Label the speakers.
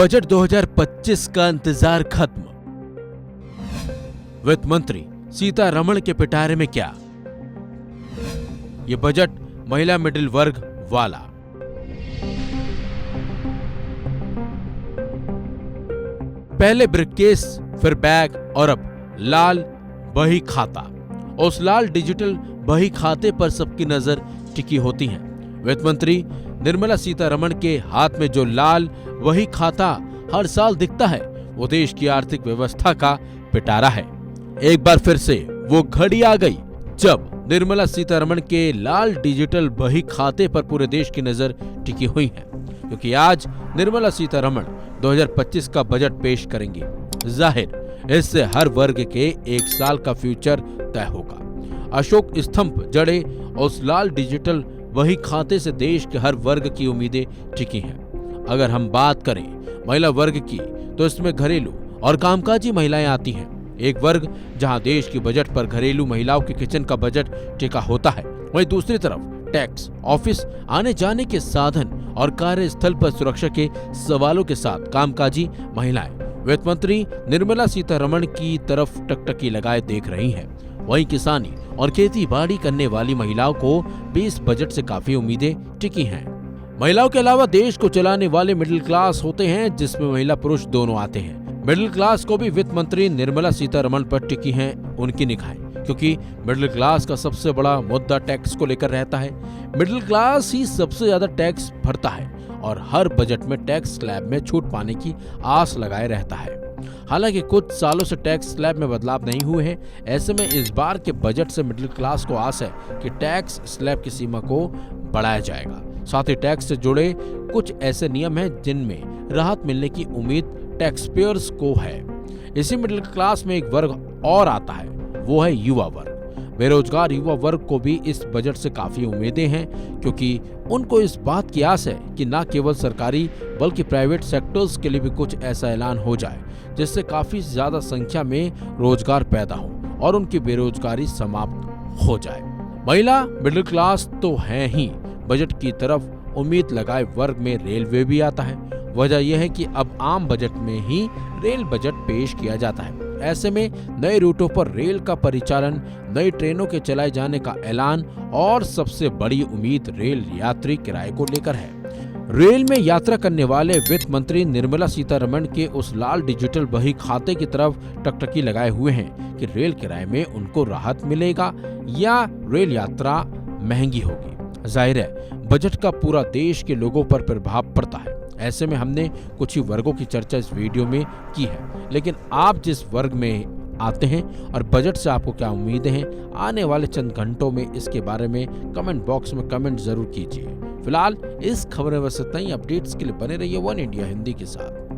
Speaker 1: Budget 2025 का इंतजार खत्म। वित्त मंत्री सीतारमण के पिटारे में क्या? ये बजट महिला मिडिल वर्ग वाला। पहले ब्रीफकेस, फिर बैग और अब लाल बही खाता। उस लाल डिजिटल बही खाते पर सबकी नजर टिकी होती है। वित्त मंत्री निर्मला सीतारमण के हाथ में जो लाल वही खाता हर साल दिखता है, वो देश की आर्थिक व्यवस्था का पिटारा है। एक बार फिर से वो घड़ी आ गई जब निर्मला सीतारमण के लाल डिजिटल बही खाते पर पूरे देश की नजर टिकी हुई है, क्योंकि आज निर्मला सीतारमण 2025 का बजट पेश करेंगे। जाहिर इससे हर वर्ग के एक साल का फ्यूचर तय होगा। अशोक स्तंभ जड़े उस लाल डिजिटल वही खाते से देश के हर वर्ग की उम्मीदें टिकी हैं। अगर हम बात करें महिला वर्ग की, तो इसमें घरेलू और कामकाजी महिलाएं आती हैं। एक वर्ग जहां देश की बजट पर घरेलू महिलाओं के किचन का बजट टिका होता है, वहीं दूसरी तरफ टैक्स, ऑफिस आने जाने के साधन और कार्यस्थल पर सुरक्षा के सवालों के साथ कामकाजी महिलाएं वित्त मंत्री निर्मला सीतारमण की तरफ टकटकी लगाए देख रही हैं। वहीं किसानी और खेती बाड़ी करने वाली महिलाओं को भी इस बजट से काफी उम्मीदें टिकी हैं। महिलाओं के अलावा देश को चलाने वाले मिडिल क्लास होते हैं, जिसमें महिला पुरुष दोनों आते हैं। मिडिल क्लास को भी वित्त मंत्री निर्मला सीतारमण पर टिकी हैं उनकी निगाहें, क्योंकि मिडिल क्लास का सबसे बड़ा मुद्दा टैक्स को लेकर रहता है। मिडिल क्लास ही सबसे ज्यादा टैक्स भरता है और हर बजट में टैक्स स्लैब में छूट पाने की आस लगाए रहता है। हालांकि कुछ सालों से टैक्स स्लैब में बदलाव नहीं हुए हैं। ऐसे में इस बार के बजट से मिडिल क्लास को आस है कि टैक्स स्लैब की सीमा को बढ़ाया जाएगा। साथ ही टैक्स से जुड़े कुछ ऐसे नियम हैं जिनमें राहत मिलने की उम्मीद टैक्स पेयर्स को है। इसी मिडिल क्लास में एक वर्ग और आता है, वो है युवा वर्ग। बेरोजगार युवा वर्ग को भी इस बजट से काफी उम्मीदें हैं, क्योंकि उनको इस बात की आस है कि न केवल सरकारी बल्कि प्राइवेट सेक्टर्स के लिए भी कुछ ऐसा ऐलान हो जाए जिससे काफी ज्यादा संख्या में रोजगार पैदा हो और उनकी बेरोजगारी समाप्त हो जाए। महिला मिडिल क्लास तो है ही, बजट की तरफ उम्मीद लगाए वर्ग में रेलवे भी आता है। वजह यह है कि अब आम बजट में ही रेल बजट पेश किया जाता है। ऐसे में नए रूटों पर रेल का परिचालन, नई ट्रेनों के चलाए जाने का ऐलान और सबसे बड़ी उम्मीद रेल यात्री किराए को लेकर है। रेल में यात्रा करने वाले वित्त मंत्री निर्मला सीतारमण के उस लाल डिजिटल बही खाते की तरफ टकटकी लगाए हुए हैं कि रेल किराए में उनको राहत मिलेगा या रेल यात्रा महंगी होगी। जाहिर है बजट का पूरा देश के लोगों पर प्रभाव पड़ता है। ऐसे में हमने कुछ ही वर्गों की चर्चा इस वीडियो में की है, लेकिन आप जिस वर्ग में आते हैं और बजट से आपको क्या उम्मीदें हैं, आने वाले चंद घंटों में इसके बारे में कमेंट बॉक्स में कमेंट जरूर कीजिए। फिलहाल इस खबर में बस इतना ही। अपडेट्स के लिए बने रहिए वन इंडिया हिंदी के साथ।